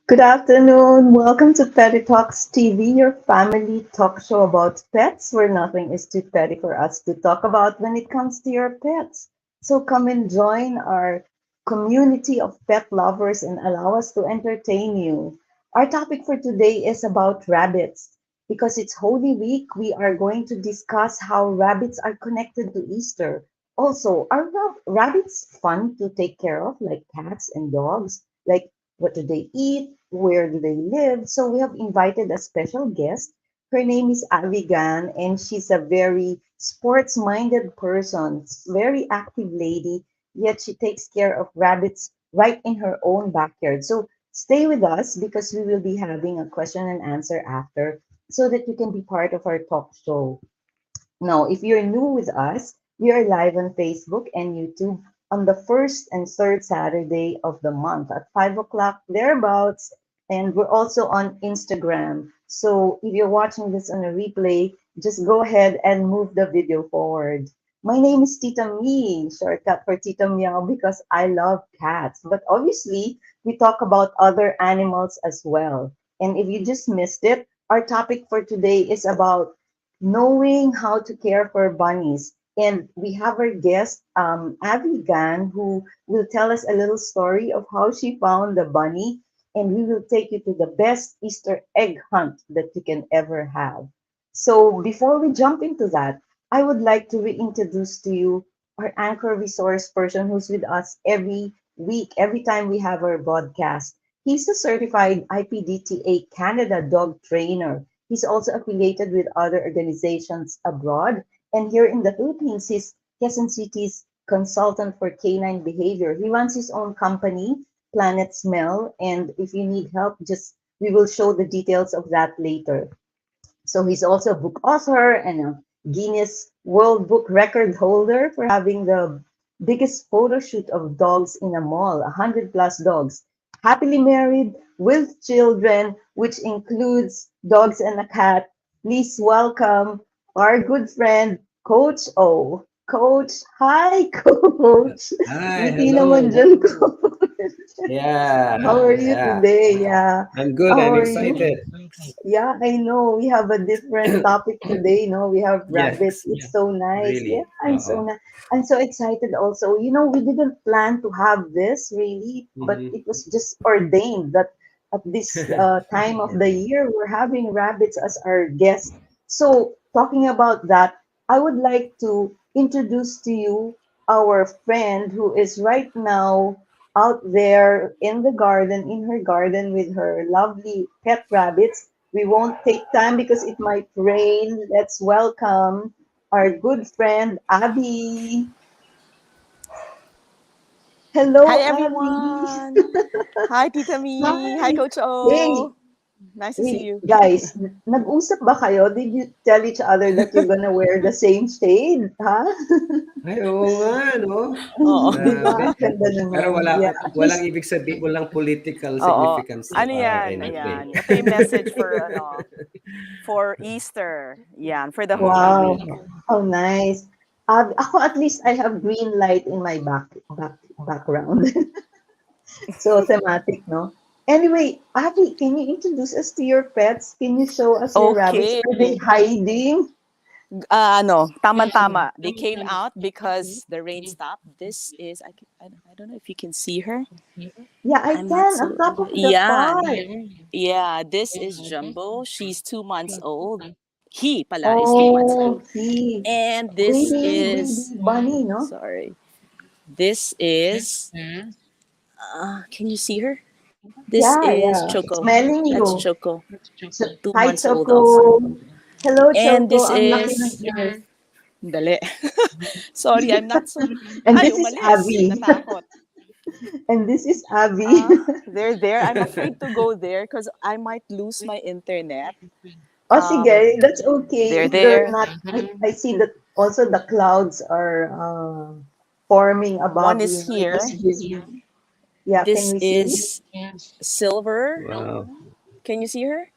Good afternoon. Welcome to Petty Talks TV, your family talk show about pets, where nothing is too petty for us to talk about when it comes to your pets. So come and join our community of pet lovers and allow us to entertain you. Our topic for today is about rabbits. Because it's Holy Week, we are going to discuss how rabbits are connected to Easter. Also, are rabbits fun to take care of, like cats and dogs? Like, what do they eat? Where do they live? So we have invited a special guest. Her name is Avi Gan, and she's a very sports-minded person, very active lady, yet she takes care of rabbits right in her own backyard. So stay with us because we will be having a question and answer after so that you can be part of our talk show. Now, if you're new with us, we are live on Facebook and YouTube on the first and third Saturday of the month at 5 o'clock, thereabouts. And we're also on Instagram. So if you're watching this on a replay, just go ahead and move the video forward. My name is Tita Mee, shortcut for Tita Meow because I love cats. But obviously, we talk about other animals as well. And if you just missed it, our topic for today is about knowing how to care for bunnies. And we have our guest, Avi Gan, who will tell us a little story of how she found the bunny. And we will take you to the best Easter egg hunt that you can ever have. So before we jump into that, I would like to reintroduce to you our anchor resource person who's with us every week, every time we have our broadcast. He's a certified IPDTA Canada dog trainer. He's also affiliated with other organizations abroad. And here in the Philippines, he's Quezon City's consultant for canine behavior. He runs his own company, Planet Smell. And if you need help, just we will show the details of that later. So he's also a book author and a Guinness World Book record holder for having the biggest photo shoot of dogs in a mall, 100 plus dogs. Happily married with children, which includes dogs and a cat. Please welcome our good friend, Coach O. Coach, hi, Coach. Hi, Ngiti naman hello. dyan, Coach. How Yeah, are you yeah. today? Yeah. I'm good. How I'm are you? excited. Yeah, I know. We have a different topic today. No, we have rabbits. Yes, It's so nice. Yeah, really. Uh-oh. I'm so excited also. We didn't plan to have this really, but Hmm. it was just ordained that at this time of the year we're having rabbits as our guests. So, talking about that, I would like to introduce to you our friend who is right now out there in the garden, in her garden with her lovely pet rabbits. We won't take time because it might rain. Let's welcome our good friend Abby. Hi Hello, Abby. everyone. Hi Tita Me. Hi Hi. Coach Hey, O. Nice to see hey, you. guys, nag-usap ba kayo? Did you tell each other that you're gonna wear the same shade? Ha? Ay, oo nga, no? Oo. Di ba? Grabe. Ang ganda Pero naman. Yeah, at least, walang political Oo. significance to Ano yan? anything. Ayan. Ito yung message for Easter. Yan, for the Holy Uh-huh. wow, Week. how nice. Ako at least I have green light in my background. So thematic, no? Anyway, Abby, can you introduce us to your pets? Can you show us your rabbits? Okay. Are they hiding? Tama-tama. They came out because the rain stopped. This is, I don't know if you can see her. Yeah, I I'm not can, on so, top of the yan. park. Yeah, this is Jumbo. She's 2 months old. He pala is 2 months Oh, old. he. And this Greedy, is, greedy bunny, no? sorry, this is, can you see her? This Yeah, is yeah. Choco. Smelling That's you. Choco, two Hi, months old also. Choco. Hello, And Choco. this Ang laki ng is, ears. dali. Sorry, I'm not so, And ay, this is umalis. Abby. Natakot. And this is Abby. They're there. I'm afraid to go there because I might lose my internet. Oh, Um, sige, that's okay. they're If they're there. not, I see that also the clouds are forming One above is you. It was here. busy. Yeah, can This we see? is Silver. Wow. Can you see her?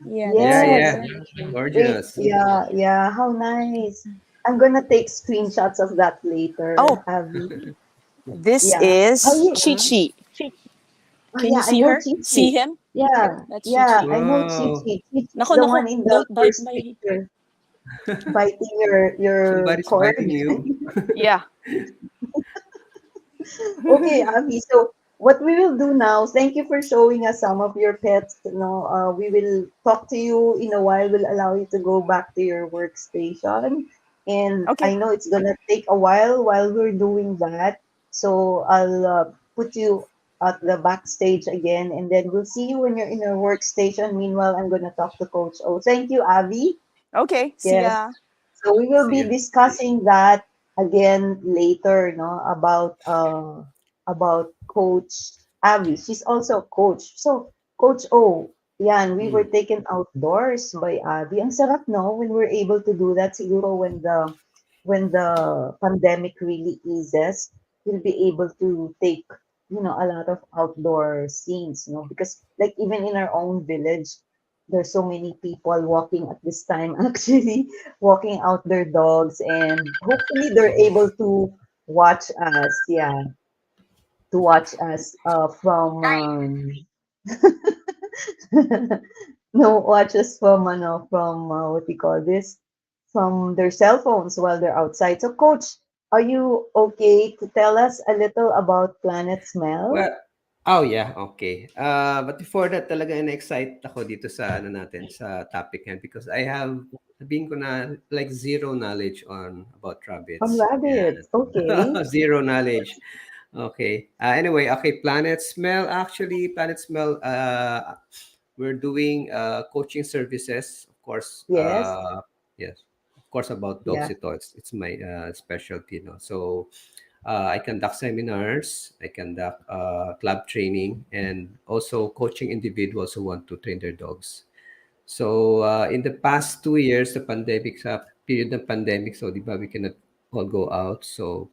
Yeah, that's Yeah, Yes. yeah. Silver. Wait, Gorgeous. yeah, yeah. How nice. I'm gonna take screenshots of that later, Oh, Abby. this Yeah. Oh, is yeah. Chi Chi. Oh, Can you yeah, I see know her? See Chichi. him? Yeah, That's Chi yeah, Chi. I know Chi Wow. Chi. Chi Chi is Nako, the nako, one in the don't bite first my... picture, biting your Somebody's cord. biting you. Yeah. Okay, Avi. So what we will do now, thank you for showing us some of your pets. We will talk to you in a while. We'll allow you to go back to your workstation. And Okay. I know it's gonna take a while we're doing that. So I'll put you at the backstage again, and then we'll see you when you're in your workstation. Meanwhile, I'm gonna talk to Coach O. Thank you, Avi. Okay. See Yes. ya. So we will See be ya. discussing that again later, no, about Coach Abby. She's also a coach. So Coach O, yan, we were Mm. taken outdoors by Abby. Ang sarap, no, when we're able to do that. Siguro when the pandemic really eases, we'll be able to take a lot of outdoor scenes, because like even in our own village, there's so many people walking at this time actually walking out their dogs, and hopefully they're able to watch us, yeah, to watch us from no, watch us from what do you call this, from their cell phones while they're outside. So coach, are you okay to tell us a little about Planet Smell? Well, oh yeah, okay. But before that, talaga na-excite ako dito sa ano natin, sa topic yan because I have sabihin ko na like zero knowledge on about On rabbits. Yeah. rabbits, okay. Zero knowledge. Okay. Anyway, okay, Planet Smell. Actually, Planet Smell, we're doing coaching services, of course. Yes. Yes, of course, about dogs Yeah. ito. It's my specialty, no? So, I conduct seminars, I conduct club training, and also coaching individuals who want to train their dogs. So, in the past 2 years, the pandemic, sa period ng pandemic, so di ba, we cannot all go out. So,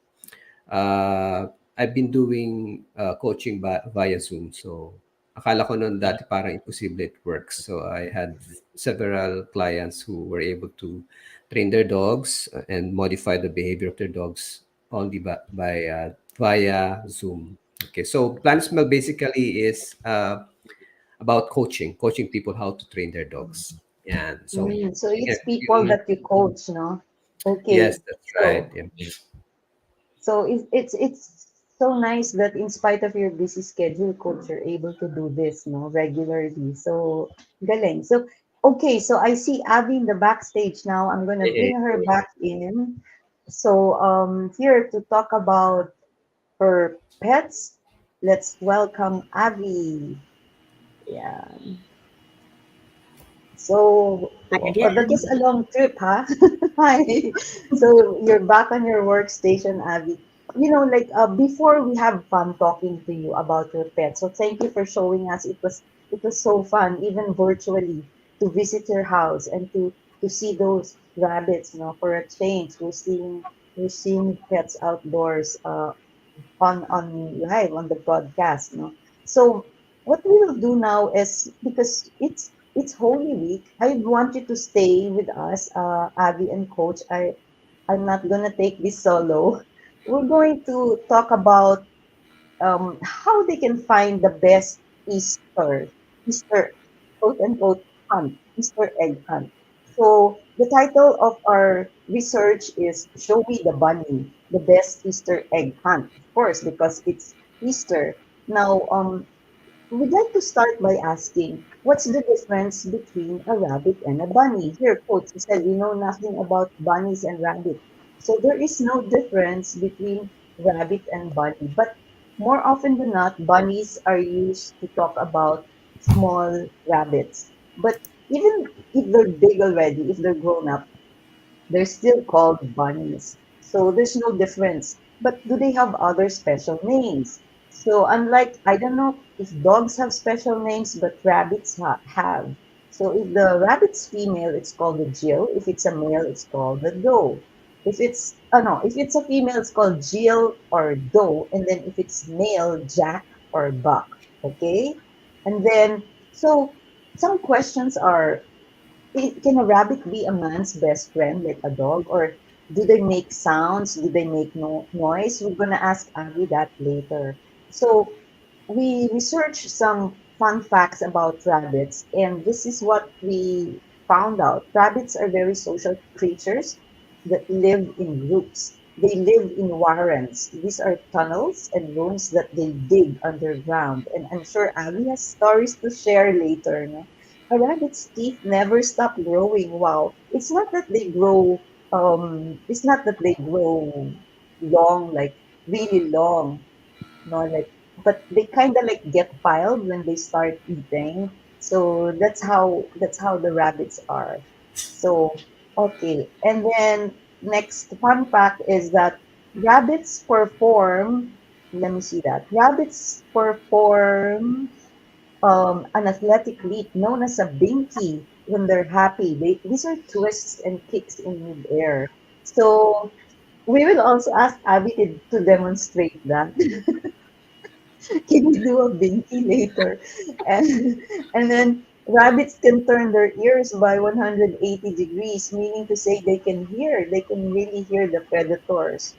uh, I've been doing coaching via Zoom. So, akala ko noon dati parang imposible it works. So, I had several clients who were able to train their dogs and modify the behavior of their dogs only via Zoom. Okay, so Plan Smell basically is about coaching people how to train their dogs. And so, So again, it's people that you coach, no? yes, Okay. that's right. So Yeah. so it's so nice that in spite of your busy schedule, coach, you're able to do this, no, regularly. So galing. So okay, so I see Abby in the backstage now. I'm gonna Eh, bring her back in. So here to talk about her pets, let's welcome Abby. Yeah. So Hi that was again. a long trip, huh? Hi. So you're back on your workstation, Abby. Like before we have fun talking to you about your pet. So thank you for showing us. It was so fun, even virtually, to visit your house and to see those rabbits. For a change, we're seeing pets outdoors. On live on the broadcast, so what we will do now is, because it's Holy Week, I want you to stay with us, Abby and Coach. I'm not gonna take this solo. We're going to talk about how they can find the best Easter quote unquote hunt, Easter egg hunt. So the title of our research is "Show Me the Bunny, the Best Easter Egg Hunt." Of course, because it's Easter. Now, we'd like to start by asking, what's the difference between a rabbit and a bunny? Here, Coach, you said you know nothing about bunnies and rabbits. So there is no difference between rabbit and bunny. But more often than not, bunnies are used to talk about small rabbits. But even if they're big already, if they're grown up, they're still called bunnies. So there's no difference. But do they have other special names? So unlike, I don't know if dogs have special names, but rabbits have. So if the rabbit's female, it's called the Jill. If it's a male, it's called the doe. If it's, oh no, if it's a female, it's called Jill or doe. And then if it's male, Jack or buck. Okay? And then, so some questions are, can a rabbit be a man's best friend, like a dog? Or do they make sounds? Do they make noise? We're going to ask Abby that later. So we researched some fun facts about rabbits, and this is what we found out. Rabbits are very social creatures that live in groups. They live in warrens. These are tunnels and rooms that they dig underground. And I'm sure Abby has stories to share later. No? A rabbit's teeth never stop growing. Wow. It's not that they grow long, like really long, no, like, but they kind of like get piled when they start eating. So that's how the rabbits are. So okay, and then next fun fact is that rabbits perform. Let me see that rabbits perform an athletic leap known as a binky when they're happy. These are twists and kicks in midair. So we will also ask Abby to demonstrate that. Can you do a binky later? And and then rabbits can turn their ears by 180 degrees, meaning to say they can really hear the predators.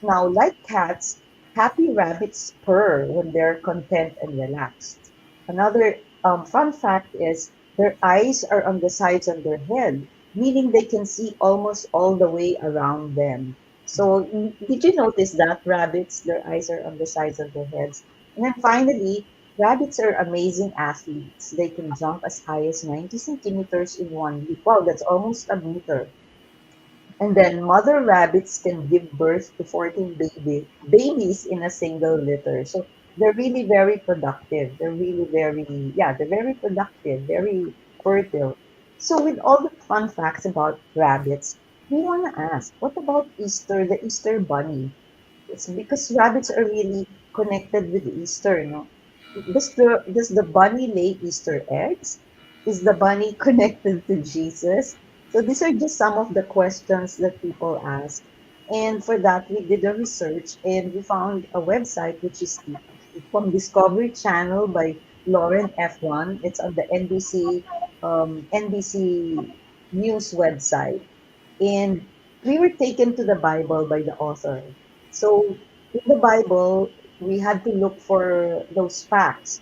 Now, like cats, happy rabbits purr when they're content and relaxed. Another fun fact is their eyes are on the sides of their head, meaning they can see almost all the way around them. So, did you notice that rabbits, their eyes are on the sides of their heads? And then finally, rabbits are amazing athletes. They can jump as high as 90 centimeters in one leap. Wow, that's almost a meter. And then mother rabbits can give birth to 14 babies in a single litter. So they're really very productive. They're very productive, very fertile. So with all the fun facts about rabbits, we want to ask, what about Easter, the Easter bunny? It's because rabbits are really connected with Easter, no? Does the bunny lay Easter eggs? Is the bunny connected to Jesus? So these are just some of the questions that people ask. And for that, we did a research and we found a website which is from Discovery Channel by Lauren F1. It's on the NBC News website. And we were taken to the Bible by the author. So in the Bible, we had to look for those facts.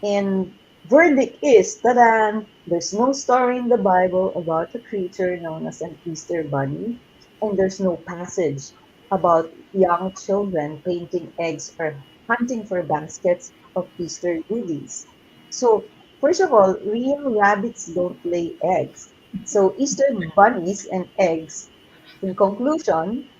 And verdict is, ta-da! There's no story in the Bible about a creature known as an Easter bunny, and there's no passage about young children painting eggs or hunting for baskets of Easter goodies. So, first of all, real rabbits don't lay eggs. So, Easter bunnies and eggs, in conclusion,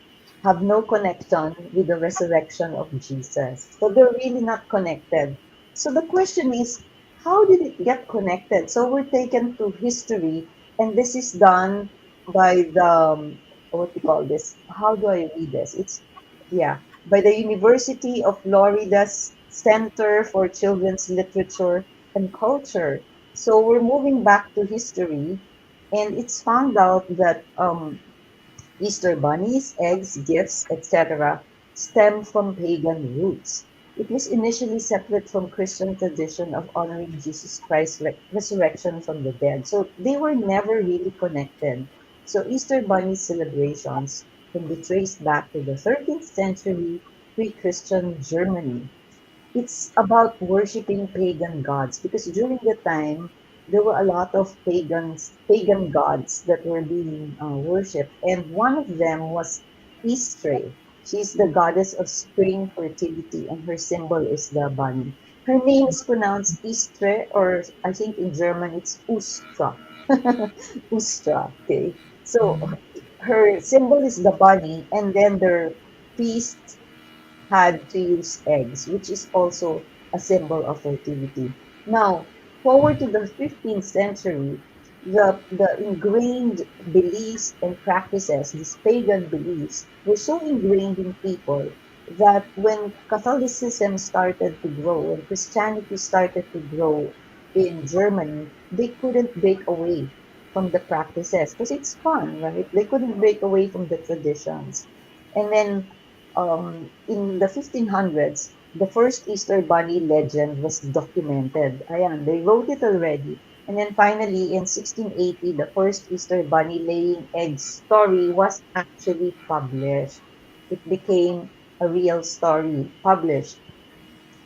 have no connection with the resurrection of Jesus. So they're really not connected. So the question is, how did it get connected? So we're taken to history, and this is done by the, what do you call this? How do I read this? By the University of Florida's Center for Children's Literature and Culture. So we're moving back to history, and it's found out that Easter bunnies, eggs, gifts, etc., stem from pagan roots. It was initially separate from Christian tradition of honoring Jesus Christ's resurrection from the dead. So they were never really connected. So Easter bunny celebrations can be traced back to the 13th century pre-Christian Germany. It's about worshiping pagan gods because during the time there were a lot of pagan gods that were being worshipped, and one of them was Istre. She's the goddess of spring fertility, and her symbol is the bunny. Her name is pronounced Istre, or I think in German it's Ustra. Ustra. Okay, so her symbol is the bunny, and then their feast had to use eggs, which is also a symbol of fertility. Now, forward to the 15th century, the ingrained beliefs and practices, these pagan beliefs, were so ingrained in people that when Catholicism started to grow, when Christianity started to grow in Germany, they couldn't break away from the practices because it's fun, right? They couldn't break away from the traditions. And then in the 1500s, the first Easter Bunny legend was documented. Ayan, they wrote it already. And then finally, in 1680, the first Easter Bunny laying eggs story was actually published. It became a real story published.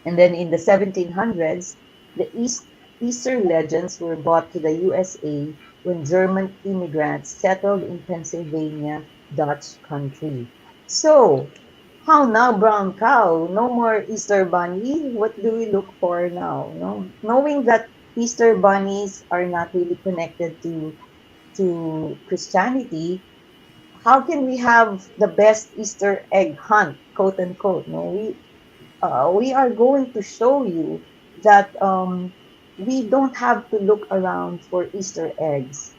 And then in the 1700s, The Easter legends were brought to the USA when German immigrants settled in Pennsylvania, Dutch country. So, how now, brown cow? No more Easter bunny? What do we look for now? No? Knowing that Easter bunnies are not really connected to Christianity, how can we have the best Easter egg hunt, quote unquote? No, we are going to show you that we don't have to look around for Easter eggs,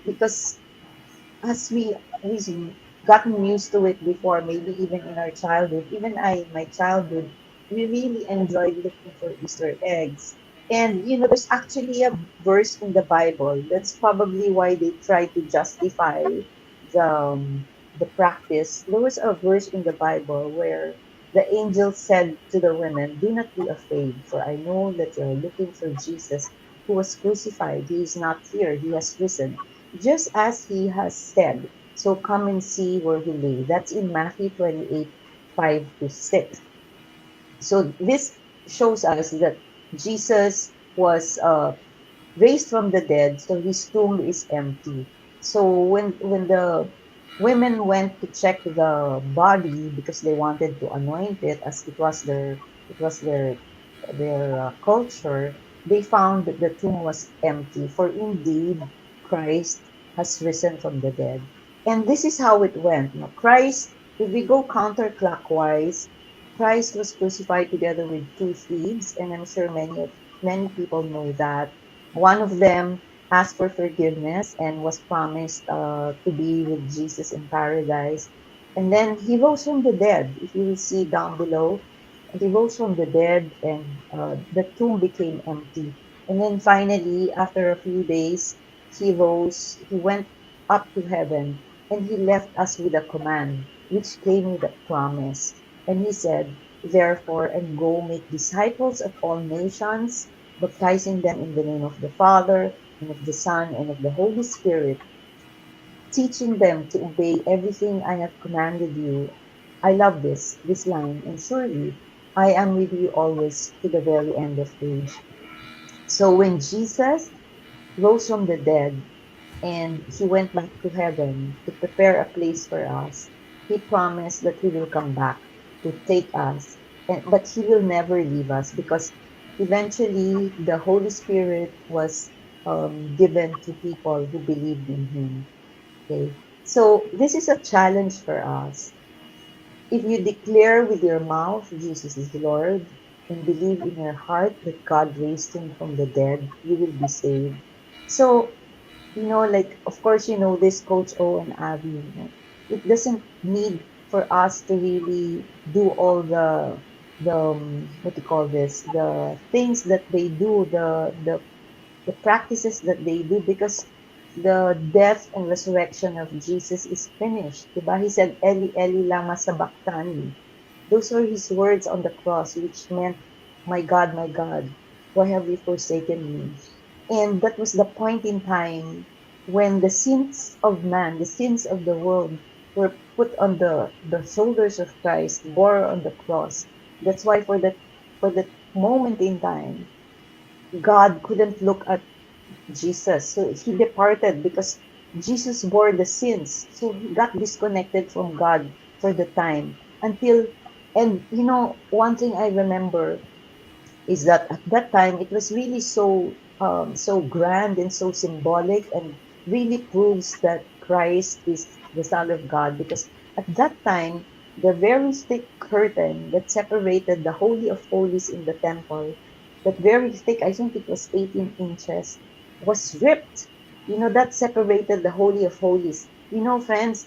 because as we've gotten used to it before, maybe even in our childhood, even I in my childhood, we really enjoyed looking for Easter eggs. And there's actually a verse in the Bible. That's probably why they try to justify the practice. There was a verse in the Bible where the angel said to the women, "Do not be afraid, for I know that you are looking for Jesus who was crucified. He is not here, he has risen, just as he has said. So come and see where he lay." That's in Matthew 28, 5 to 6. So this shows us that Jesus was raised from the dead, so his tomb is empty. So when the women went to check the body because they wanted to anoint it, as it was their culture, they found that the tomb was empty. For indeed, Christ has risen from the dead. And this is how it went. Now, Christ, if we go counterclockwise, Christ was crucified together with two thieves, and I'm sure many people know that. One of them asked for forgiveness and was promised to be with Jesus in paradise. And then he rose from the dead. If you will see down below, he rose from the dead, and the tomb became empty. And then finally, after a few days, he went up to heaven, and he left us with a command, which came with a promise. And he said, "Therefore, and go make disciples of all nations, baptizing them in the name of the Father, and of the Son, and of the Holy Spirit, teaching them to obey everything I have commanded you." I love this line. "And surely I am with you always to the very end of age." So when Jesus rose from the dead and he went back to heaven to prepare a place for us, he promised that he will come back to take us, but he will never leave us, because eventually the Holy Spirit was given to people who believed in him. Okay, so this is a challenge for us. If you declare with your mouth Jesus is Lord and believe in your heart that God raised him from the dead, you will be saved. So, like, of course, this, Coach O and Avi, it doesn't need for us to really do all the what do you call this, the things that they do, the practices that they do, because the death and resurrection of Jesus is finished. Diba? He said, "Eli, Eli, lama sabachthani." Those were his words on the cross, which meant, my God, why have you forsaken me?" And that was the point in time when the sins of man, the sins of the world, were put on the shoulders of Christ, bore on the cross. That's why for that moment in time, God couldn't look at Jesus. So he departed because Jesus bore the sins. So he got disconnected from God for the time until, and one thing I remember is that at that time it was really so grand and so symbolic, and really proves that Christ is the Son of God, because at that time the very thick curtain that separated the Holy of Holies in the temple, that very thick, I think it was 18 inches, was ripped. That separated the Holy of Holies. Friends,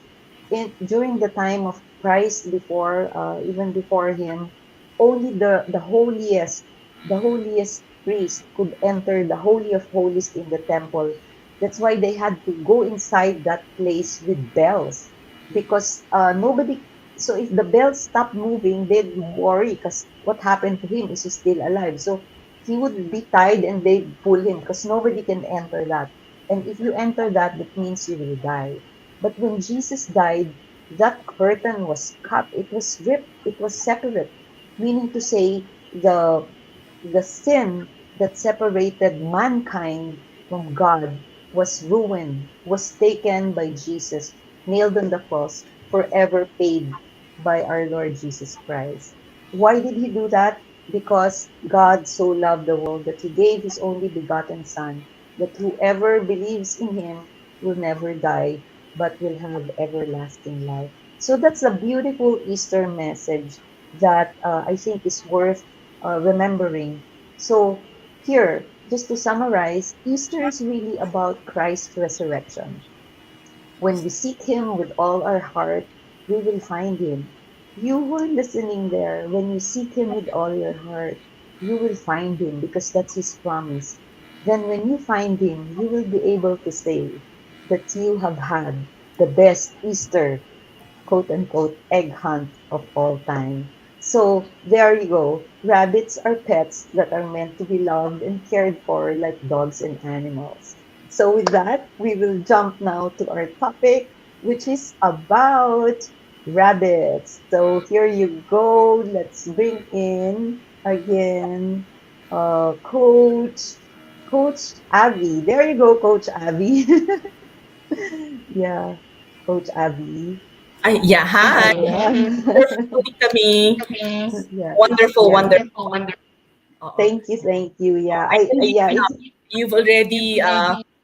during the time of Christ, before even before him, only the holiest priest could enter the Holy of Holies in the temple. That's why they had to go inside that place with bells, because nobody. So if the bells stopped moving, they'd worry, because what happened to him? Is he still alive? So he would be tied and they'd pull him, because nobody can enter that. And if you enter that, that means you will die. But when Jesus died, that curtain was cut. It was ripped. It was separate, meaning to say the sin that separated mankind from God was ruined, was taken by Jesus, nailed on the cross, forever paid by our Lord Jesus Christ. Why did he do that? Because God so loved the world that he gave his only begotten Son, that whoever believes in him will never die, but will have everlasting life. So that's a beautiful Easter message that I think is worth remembering. So, here, just to summarize, Easter is really about Christ's resurrection. When we seek Him with all our heart, we will find Him. You were listening there. When you seek Him with all your heart, you will find Him because that's His promise. Then, when you find Him, you will be able to say that you have had the best Easter quote unquote egg hunt of all time. So there you go. Rabbits are pets that are meant to be loved and cared for like dogs and animals. So with that, we will jump now to our topic, which is about rabbits. So here you go. Let's bring in again Coach Avi. There you go, Coach Avi. Yeah, Coach Avi. Yeah, hi. Ayan. Wonderful, Tita Mee. Yeah, Wonderful, yeah. wonderful. Oo. Thank you. Yeah, I believe yeah, it's you've already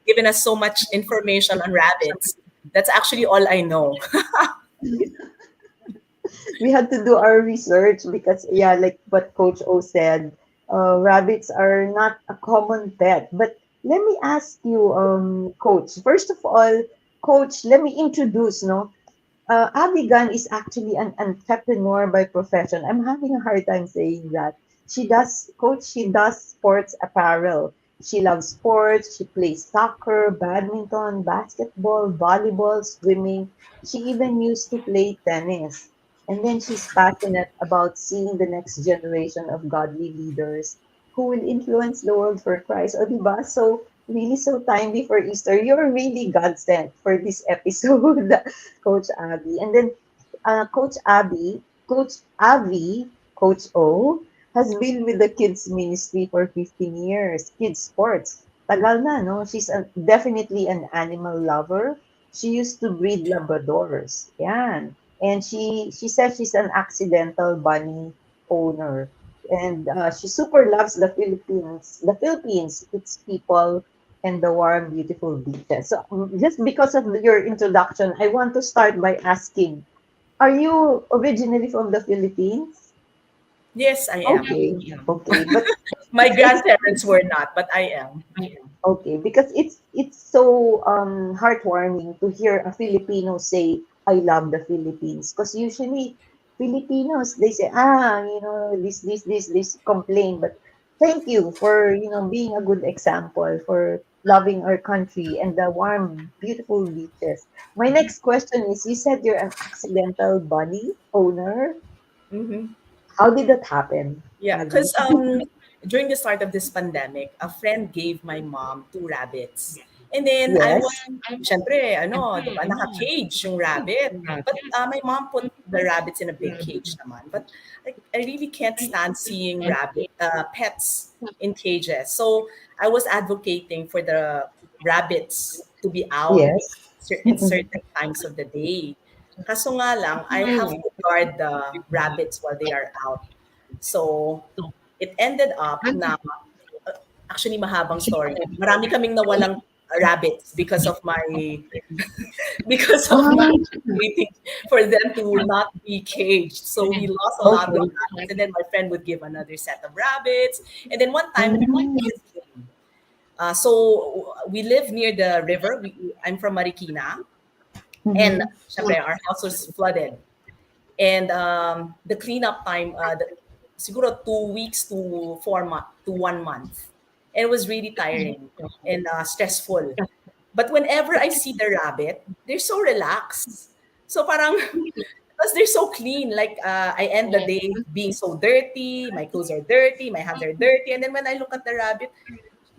given us so much information on rabbits. That's actually all I know. we had to do our research because yeah, like what Coach O said, rabbits are not a common pet. But let me ask you, Coach. First of all, Coach, let me introduce. No, Avi Gan is actually an entrepreneur by profession. I'm having a hard time saying that. She does sports apparel. She loves sports. She plays soccer, badminton, basketball, volleyball, swimming. She even used to play tennis. And then she's passionate about seeing the next generation of godly leaders who will influence the world for Christ. O, diba? So, really so timely for Easter. You're really God sent for this episode. Coach Abby. And then Coach Avi, Coach O, has been with the kids ministry for 15 years. Kids sports. Tagal na, no? Definitely an animal lover. She used to breed Labradors. Yan. And she says she's an accidental bunny owner. And she super loves the Philippines. The Philippines, its people, and the warm, beautiful beaches. So, just because of your introduction, I want to start by asking, are you originally from the Philippines? Yes, I am. Okay, okay, but My it's grandparents were not, but I am. okay because it's so heartwarming to hear a Filipino say, "I love the Philippines," because usually Filipinos they say, this complain, but thank you for being a good example for loving our country and the warm, beautiful beaches. My next question is: you said you're an accidental bunny owner. Mm-hmm. How did that happen, Yeah, Abby? because during the start of this pandemic, a friend gave my mom two rabbits. And then I was, Yes. syempre, ano, di ba, naka-cage yung rabbit. But my mom put the rabbits in a big cage naman. But I really can't stand seeing pets in cages. So I was advocating for the rabbits to be out Yes. in certain times of the day. Kaso nga lang, I have to guard the rabbits while they are out. So, it ended up na actually mahabang story. Marami kaming nawalang rabbits because of my because of my Ah, waiting for them to not be caged. So we lost a lot of okay. rabbits, and then my friend would give another set of rabbits. And then one time, Mm, this came. So we live near the river. I'm from Marikina, and mhm. syempre, our house was flooded. And the cleanup time, siguro 2 weeks to 4 months to 1 month. And it was really tiring and stressful. But whenever I see the rabbit, they're so relaxed. So parang, because they're so clean, like I end the day being so dirty, my clothes are dirty, my hands are dirty. And then when I look at the rabbit,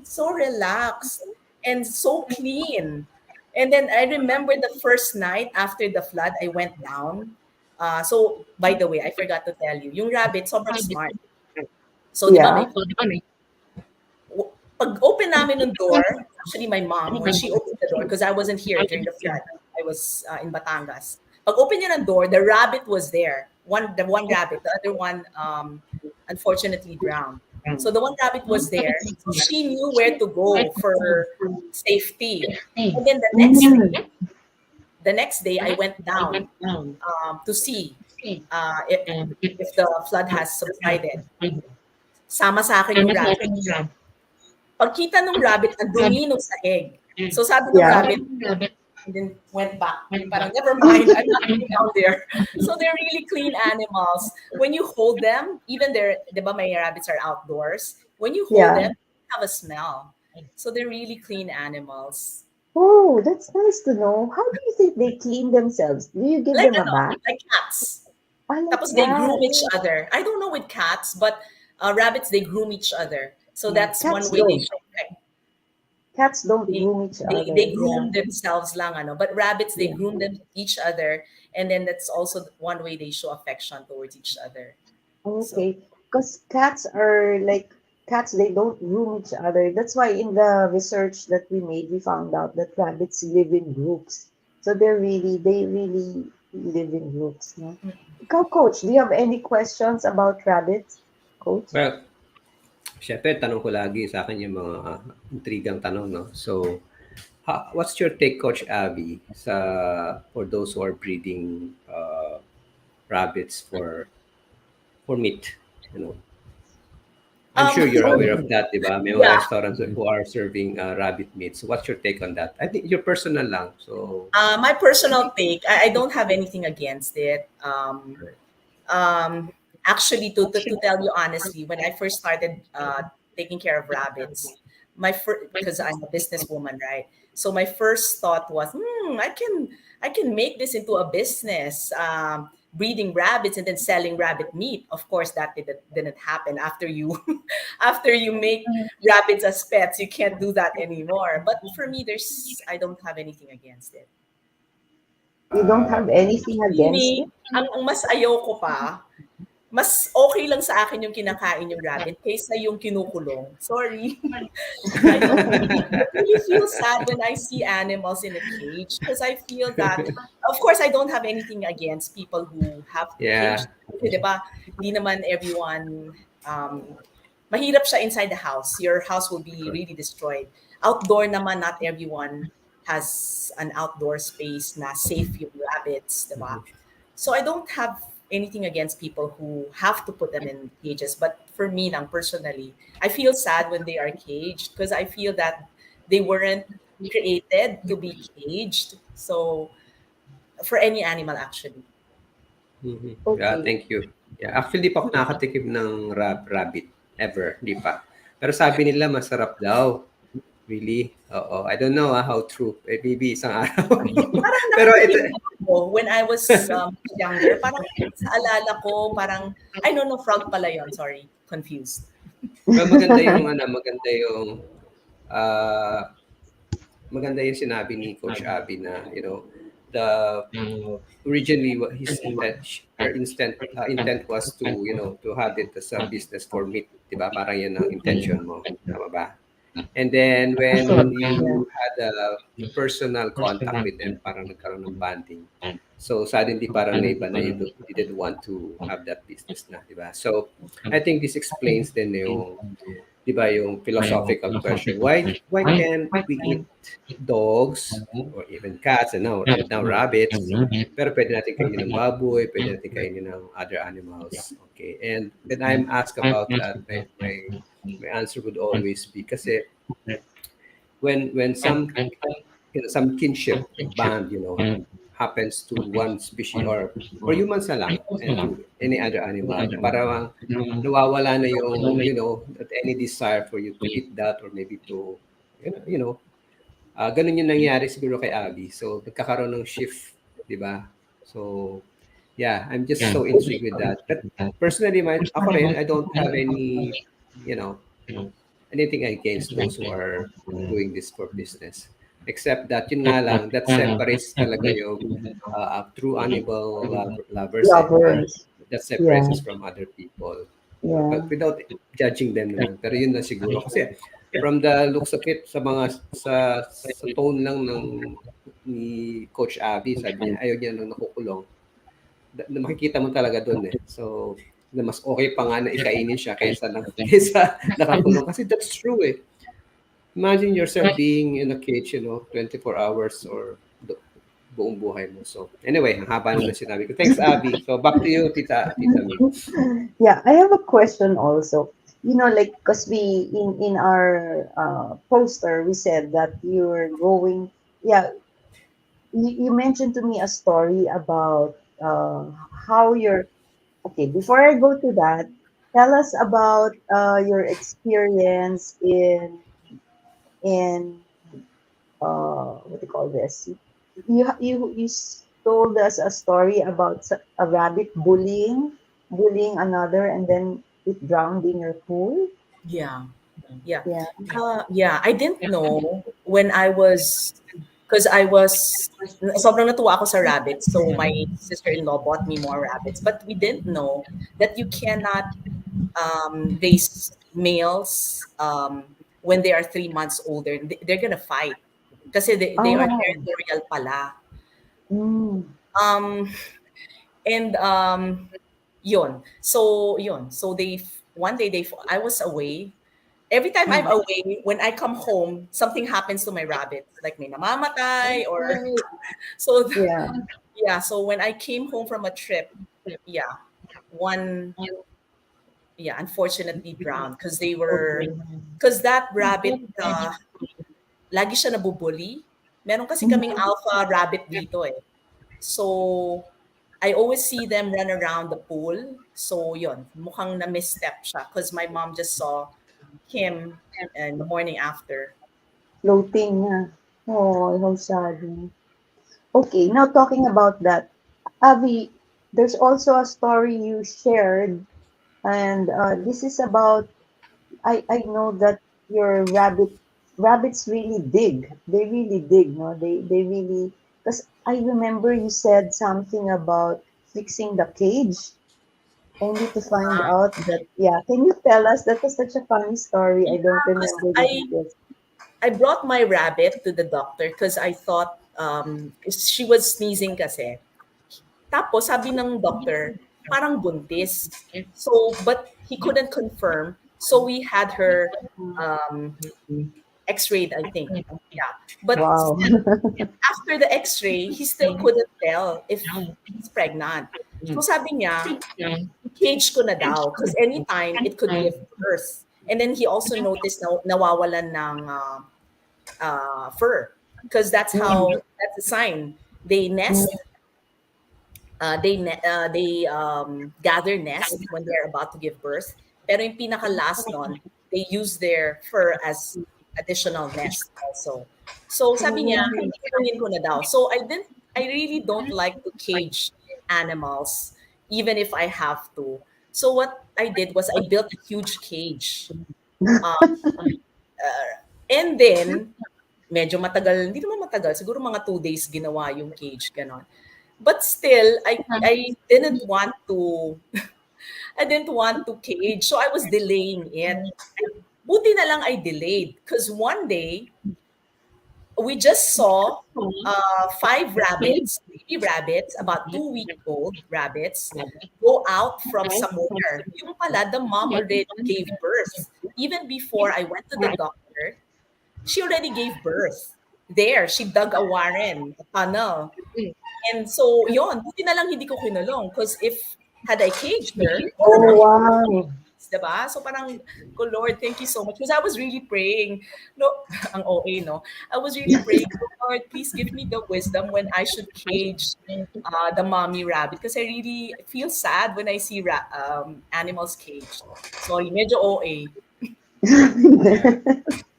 so relaxed and so clean. And then I remember the first night after the flood, I went down. So, by the way, I forgot to tell you, yung rabbit, sobrang smart. So, di ba may Yeah. food Pag open namin ng door, actually my mom, when she opened the door, because I wasn't here during the flood, I was in Batangas. Pag open niya ng door, the rabbit was there. The one rabbit, the other one unfortunately drowned. So the one rabbit was there. So she knew where to go for safety. And then the next day I went down to see if the flood has subsided. Sama sa akin yung rabbit. Pagkita ng rabbit, ang dumi ng sahig. So sabi ng Yeah. rabbit, and then went back. Parang, never mind, I'm not going down there. So they're really clean animals. When you hold them, even di ba may rabbits are outdoors, when you hold Yeah. them, they have a smell. So they're really clean animals. Oh, that's nice to know. How do you think they clean themselves? Do you give Like them a bath? like cats. I like Tapos they groom that. each other. I don't know with cats, but rabbits, they groom each other. So that's one Cats way they don't. protect. Cats don't They, groom each other. they Yeah. groom themselves lang, ano. But rabbits, they Yeah. groom them each other. And then that's also one way they show affection towards each other. So, Okay. Because cats, they don't groom each other. That's why in the research that we made, we found out that rabbits live in groups. So they really live in groups. No? Ikaw, Coach, do you have any questions about rabbits, Coach? Well, syempre, tanong ko lagi sa akin yung mga intrigang tanong, no? So, what's your take, Coach Avi, for those who are breeding rabbits for meat, you know? I'm sure you're aware of that, di ba? May mga yeah. restaurants who are serving rabbit meat. So, what's your take on that? I think your personal lang. So, My personal take, I don't have anything against it. Actually, to tell you honestly, when I first started taking care of rabbits, because I'm a businesswoman, right? So my first thought was, I can make this into a business, breeding rabbits and then selling rabbit meat. Of course, that didn't happen. After you after you make rabbits as pets, you can't do that anymore. But for me, I don't have anything against it. You don't have anything against Meaning, it? ang mas ayoko pa, mas okay lang sa akin yung kinakain yung rabbit kaysa yung kinukulong. Sorry. I really feel sad when I see animals in a cage because I feel that, of course, I don't have anything against people who have yeah. cage. Kasi, diba, di naman everyone, mahirap siya inside the house. Your house will be really destroyed. Outdoor naman, not everyone has an outdoor space na safe yung rabbits, diba? So I don't have anything against people who have to put them in cages. But for me, lang, personally, I feel sad when they are caged because I feel that they weren't created to be caged. So for any animal, actually. Yeah, Okay. thank you. Yeah, actually, di pa ako nakatikim ng rabbit ever, di pa. Pero sabi nila masarap daw. Really? Oo. I don't know how true. Maybe isang araw. Parang Pero ito, nakikita ko when I was younger, parang sa alala ko, parang, I don't know, frog pala yun. Sorry, confused. well, maganda yung sinabi ni Coach Abby na, you know, the originally her intent was to, you know, to have it as a business for meat, di ba? Parang yan ang intention mo. Tama ba? And then when you had a personal contact with them, parang nagkaroon ng bonding. So suddenly parang naiba na you didn't want to have that business na, di ba? So I think this explains din yung, di ba, yung philosophical question. Why can't we eat dogs or even cats and now rabbits? Pero pwede natin kainin ng baboy, pwede natin kainin ng other animals. Okay. And when I'm asked about that, my answer would always be kasi when some kinship bond, you know, happens to one species or humans na lang and to any other animal, parang nawawala na yung, you know, that any desire for you to eat that or maybe to, you know, ganun yung nangyari siguro kay Abby. So nagkakaroon ng shift, di ba? So yeah, I'm just so intrigued with that. But personally, ako rin, I don't have any, you know, anything against those who are doing this for business. Except that, yun nga lang, that separates talaga yung true animal lovers. Lovers. That separates Yeah. us from other people. Yeah. But without judging them naman. Pero yun lang siguro. Kasi from the looks of it, sa tone lang ni Coach Abby, sabi niya ayaw niya nang nakukulong. Makikita mo talaga doon eh. So, na mas okay pa nga na ikainin siya kaysa nakakulong. Kasi that's true eh. Imagine yourself being in a cage, 24 hours or buong buhay mo. So, anyway, ang haba na sinabi ko. Thanks, Abby. So, back to you, Tita Mee. Yeah, I have a question also. Like, because in our poster, we said that you're going, yeah, you mentioned to me a story about how you're, okay, before I go to that, tell us about your experience in what do you call this? You told us a story about a rabbit bullying another, and then it drowned in your pool. Yeah. Yeah. Yeah. Yeah, I didn't know when I was, because I was, sobrang natuwa ako sa rabbits. So my sister-in-law bought me more rabbits. But we didn't know that you cannot raise males when they are 3 months older. They're gonna fight. Kasi they are Oh. territorial pala. Mm. Um, and yun. So yun. So one day I was away. Every time I'm Mm. away, when I come home, something happens to my rabbits. Like may namamatay or so Yeah. yeah, so when I came home from a trip, yeah, one yeah, unfortunately drowned because Okay. because that rabbit lagi siya nabubully. Meron kasi kaming Mhm. alpha rabbit dito eh. So I always see them run around the pool. So yun, mukhang na-misstep siya because my mom just saw him in the morning after. Floating na. Oh, how sad. Okay, now talking about that, Avi, there's also a story you shared, and this is about. I know that your rabbits really dig. They really dig. No, they really, because I remember you said something about fixing the cage, only to find out that, yeah. Can you tell us? That was such a funny story. I don't Because remember the details. I brought my rabbit to the doctor because I thought she was sneezing kasi. Tapos sabi ng doctor, parang buntis. So, but he couldn't confirm. So we had her um, x-rayed, I think. Yeah. But Wow. still, after the x-ray, he still couldn't tell if he's pregnant. So sabi niya, cage ko na daw because anytime it could give birth. And then he also noticed na nawawalan ng fur because Mm, that's a sign. They nest, mm, they gather nest when they're about to give birth. Pero yung pinaka last nun, they use their fur as additional nest also. So sabi niya, mm. kukunin ko na daw. So I really don't like to cage animals even if I have to. So what I did was I built a huge cage. Um, and then medyo matagal, hindi naman matagal, siguro mga 2 days ginawa yung cage, ganon. But still, I didn't want to, I didn't want to cage. So I was delaying it. Buti na lang I delayed. Because one day, we just saw five rabbits, baby rabbits, about 2 week old rabbits, go out from somewhere. Yung pala, the mom already gave birth. Even before I went to the doctor, she already gave birth. There, she dug a warren, a tunnel. And so, yon, buti na lang hindi ko kinulong. Because if had I caged her, wala Oh, nang wow. diba? So parang, oh Lord, thank you so much. Because I was really praying, no, ang OA, no? I was really praying, oh Lord, please give me the wisdom when I should cage the mommy rabbit. Because I really feel sad when I see animals caged. So, medyo OA.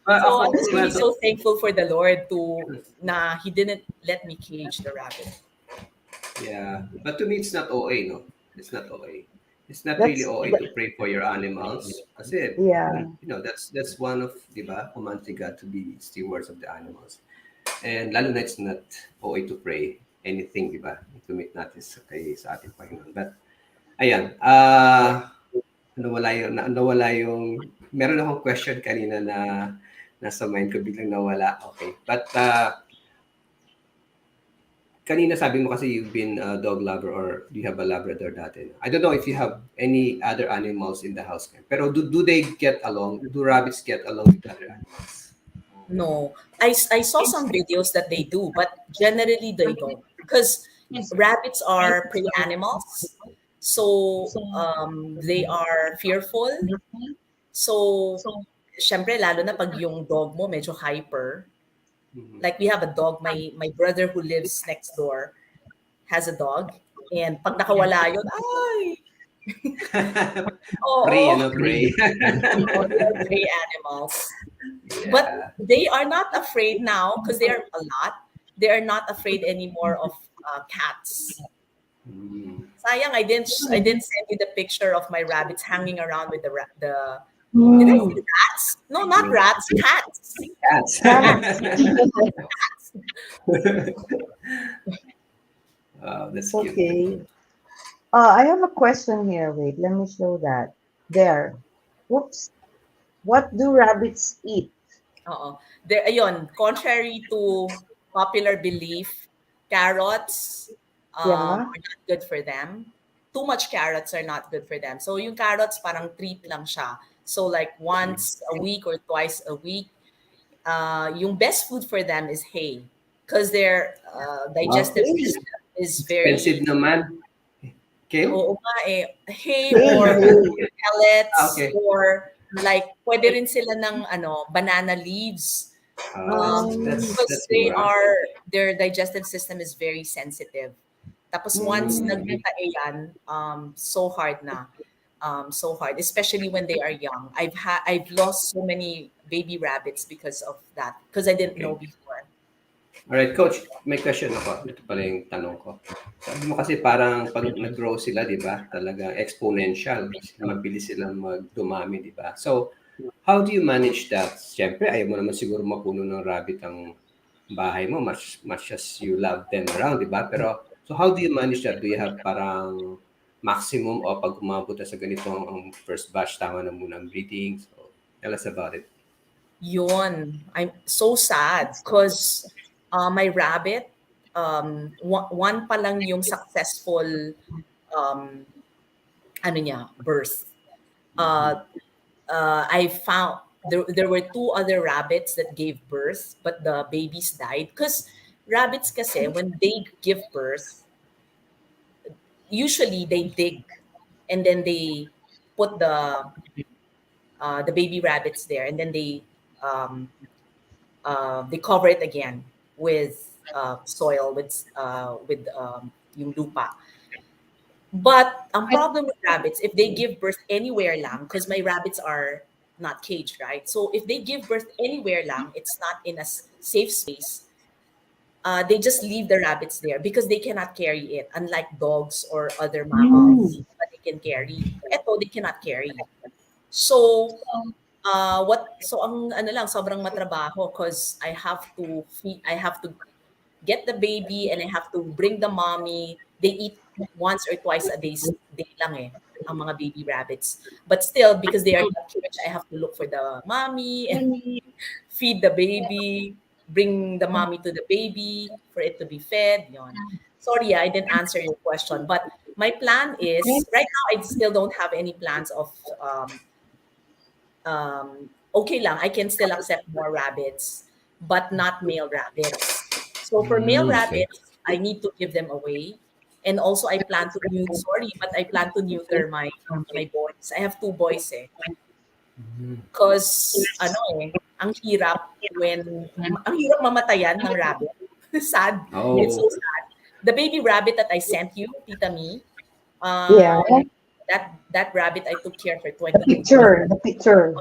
So I Ako, was really so thankful for the Lord to na He didn't let me cage the rabbit. yeah. But to me, it's not OA, no? It's not OA. It's not really That's OA to pray for your animals. Kasi, yeah. that's one of, di ba, command to God to be stewards of the animals. And lalo na it's not OA to pray anything, di ba? Commit natin sa ating Panginoon. But, ayan, nawala yung, meron akong question kanina na nasa mind ko biglang nawala. Okay. But kanina sabi mo kasi you've been a dog lover or you have a Labrador dati. I don't know if you have any other animals in the house. Pero do they get along? Do rabbits get along with other animals? No, I saw some videos that they do, but generally they don't. Because rabbits are prey animals, so they are fearful. So, syempre, lalo na pag yung dog mo medyo hyper. Mhm. Like we have a dog, my brother who lives next door has a dog. And pag nakawala yun, ay, Pray, oo. pray. Oh, they are prey animals. But Yeah. they are not afraid now because they are a lot. They are not afraid anymore of cats. Mm. Sayang, I didn't send you the picture of my rabbits hanging around with the. Did I Mm. say rats? No, not rats. Cats. Cats. Cats. Wow, that's cute. Okay. I have a question here. Wait, let me show that. There. Whoops. What do rabbits eat? Oo. There, ayun, contrary to popular belief, carrots Yeah. are not good for them. Too much carrots are not good for them. So yung carrots parang treat lang siya. So like once a week or twice a week, yung best food for them is hay because their Wow, digestive system is expensive very, naman. Kale? oo nga eh, hay Hey, or hey. pellets Okay. or like pwede rin sila ng banana leaves because That's mura. their digestive system is very sensitive. Tapos once Mm. nagkatae yan, so hard na. So hard, especially when they are young. I've lost so many baby rabbits because of that, because I didn't know Okay. before. Alright, coach, may question ako. Ito pala yung tanong ko. Sabi mo kasi parang pag nag-grow sila, di ba? Talagang exponential. Mabilis silang magdumami, di ba? So, how do you manage that? Siyempre, ayaw mo naman siguro mapuno ng rabbit ang bahay mo, much as you love them around, di ba? Pero, so how do you manage that? Do you have parang maximum o pag umabot na sa ganito ang first batch, tama na muna ang breeding? So, tell us about it. Yun, I'm so sad because my rabbit, one pa lang yung successful um, birth. Mhm. Uh, I found there were two other rabbits that gave birth, but the babies died. Because rabbits kasi, when they give birth, usually they dig and then they put the baby rabbits there, and then um, they cover it again with soil with yung lupa. But ang problem with rabbits, if they give birth anywhere lang, because my rabbits are not caged, right? So if they give birth anywhere lang, it's not in a safe space. They just leave the rabbits there because they cannot carry it. Unlike dogs or other mammals Mm. that they can carry, eto they cannot carry. So ang lang sobrang matrabaho because I have to get the baby and I have to bring the mommy. They eat once or twice a day lang eh, ang mga baby rabbits. But still, because they are not caged, I have to look for the mommy and feed the baby, bring the mommy to the baby for it to be fed. Yon. Sorry, I didn't answer your question. But my plan is, right now, I still don't have any plans of okay lang, I can still accept more rabbits, but not male rabbits. So for male Okay. rabbits, I need to give them away. And also I plan to neuter my boys. I have two boys eh. Cause ang hirap mamatayan ng rabbit. Sad. It's Oh, so sad. The baby rabbit that I sent you, Tita Mee, Yeah. that rabbit I took care for The 22 days. picture. The picture.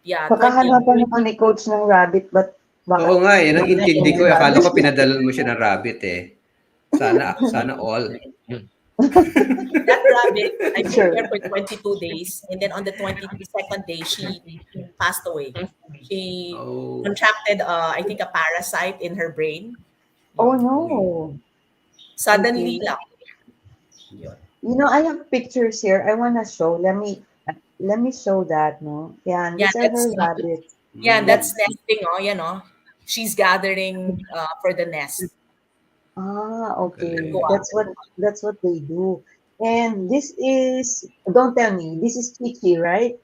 Yeah, Baka 20. hanapan ako ni coach ng rabbit, but oo baka nga eh. Ang maganda intindi yung ko, akala rabbit. ko pinadalan mo siya ng rabbit eh. Sana all. That rabbit, I took Picture. care for 22 days. And then on the 22nd day, she passed away. She Oh. contracted, I think, a parasite in her brain. Oh Yun. no. Okay. Suddenly lang. Yun. I have pictures here. I wanna show. Let me show that. No. Yeah, and Yeah, these are her rabbits. Yeah, and Mm, that's nesting, oh, she's gathering for the nest. Ah, okay. Go galing. up. That's what they do. And this is, don't tell me, this is Chichi, right?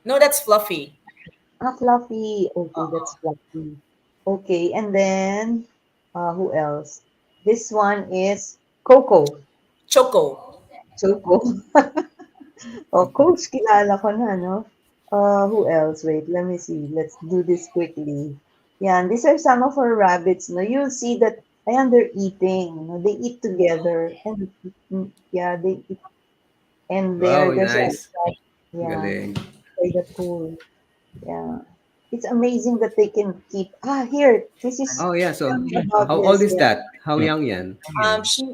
No, that's Fluffy. Ah, Fluffy. Okay, that's Uh, Fluffy. Okay, and then who else? This one is Coco. Choco. Choco. Oh, Coach, kilala ko na, no? Who else? Wait, let me see. Let's do this quickly. Yeah, and these are some of our rabbits, no? You'll see that, ayan, they're eating, no? They eat together. And, yeah, they eat. And Wow, there's a, nice. yeah, Galing. by the pool. Yeah. It's amazing that they can keep, here, this is, Oh, yeah. tell So, me about how old this. is Yeah. that? How young yan? Yan. She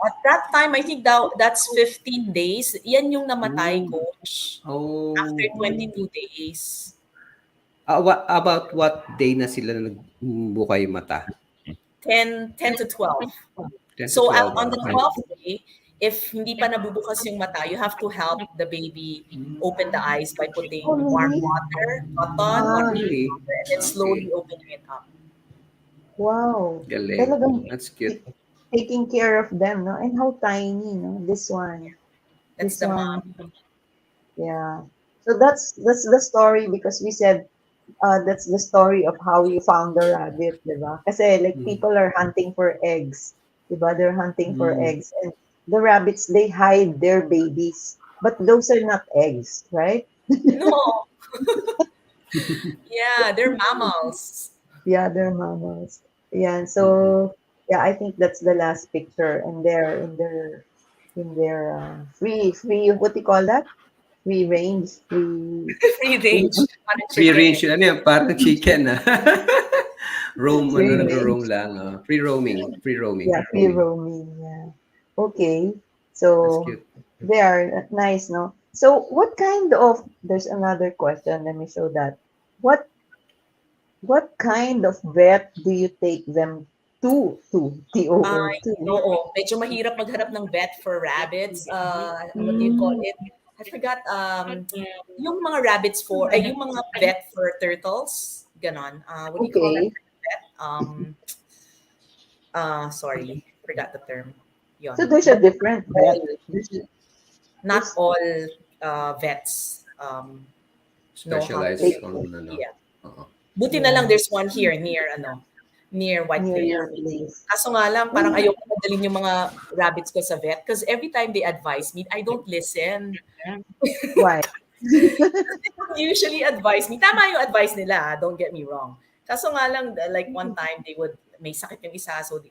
at that time, I think that's 15 days. Yan yung namatay, Oh, coach. After oh, okay. 22 days. About what day na sila nagbukay mata? 10 to 12. 10 to So 12. on the Okay. 12th day, if hindi pa nabubukas yung mata, you have to help the baby open the eyes by Oh, putting warm really? water, cotton, Ah, warm really? water, and then Okay. slowly opening it up. Wow. Galing. Talagang That's cute. taking care of them, no? And how tiny, no? This one. That's This the one. mom. Yeah. So that's the story because we said that's the story of how you found the rabbit, diba? Kasi like Mm. people are hunting for eggs, diba? They're hunting for Mm. eggs and the rabbits they hide their babies, but those are not eggs, right? No, yeah, they're mammals. Yeah, they're mammals. Yeah, and Mm-mm. so yeah, I think that's the last picture, and they're in their free what do you call that? Free range, Free free, range on a Free chicken. range yun. Ano yan? Parang chicken, ah. free Nag-roam range. lang. Free roaming. Free roaming. Yeah, free roaming. Yeah. Okay. That's So cute. they are nice, no? So what kind of there's another question. Let me show that. What what kind of vet do you take them to? TOO Ay, to. oo, medyo mahirap maghanap ng vet for rabbits. What do you call Mm, it? I forgot, yung mga rabbits for, ay, yung mga vet for turtles, ganon. What do you call that okay. vet? Sorry, forgot the term. So Yon. there's a But different vet. not There's all vets know how to take Specialized take. on ano. Yeah. Oo. Buti na lang yeah, there's one here near White near Plains. your place. Kaso nga lang, parang Oh, ayoko na dalhin yung mga rabbits ko sa vet because every time they advise me, I don't listen. why? They don't usually advise me. Tama yung advice nila, don't get me wrong. Kaso nga lang, like one time, may sakit yung isa, so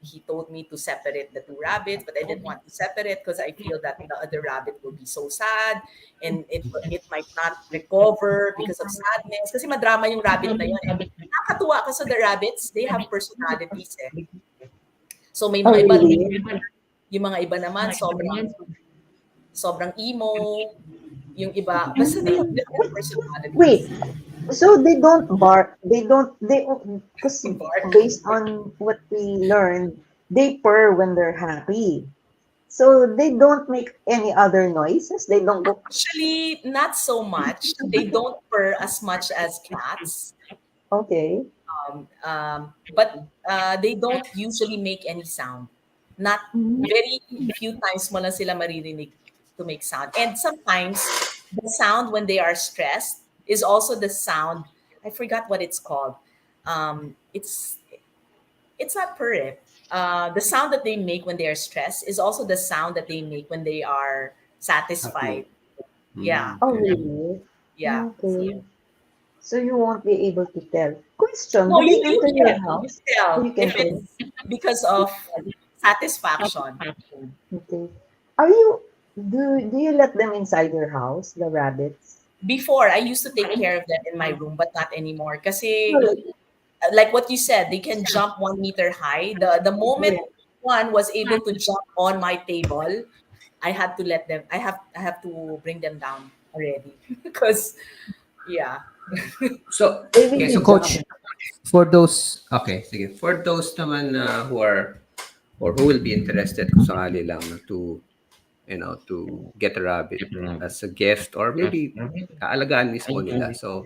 he told me to separate the two rabbits, but I didn't want to separate because I feel that the other rabbit will be so sad and it might not recover because of sadness. Kasi madrama yung rabbit na yun. Eh. Nakakatuwa kasi the rabbits, they have personalities eh. So may Oh, mga iba, really? yung mga iba naman sobrang emo, yung iba, basta they have different Wait, personalities. so they don't bark. They because Bark. based on what we learned, they purr when they're happy. So they don't make any other noises. They don't go. Actually, not so much. They don't purr as much as cats. Okay. But they don't usually make any sound. Not Mhm. very few times mo lang sila maririnig to make sound. And sometimes the sound when they are stressed is also the sound. I forgot what it's called. Um, it's it's not purr. The sound that they make when they are stressed is also the sound that they make when they are Happy. satisfied. Yeah, Oh, Okay. really? yeah. Okay. So you won't be able to tell. Question: No, do you they you enter your can house? Oh, tell you can if tell. it's because of satisfaction. Okay. Are you do you let them inside your house, the rabbits? Before, I used to take care of them in my room, but not anymore. No, Kasi, like what you said, they can jump 1 meter high. The moment yeah. one was able to jump on my table, I had to let them. I have to bring them down already because yeah. So, They okay. So, really coach, jump. for those, okay, sige. For those naman who are, or who will be interested kung sakali lang na to get a rabbit as a gift or maybe aalagaan mismo nila. So,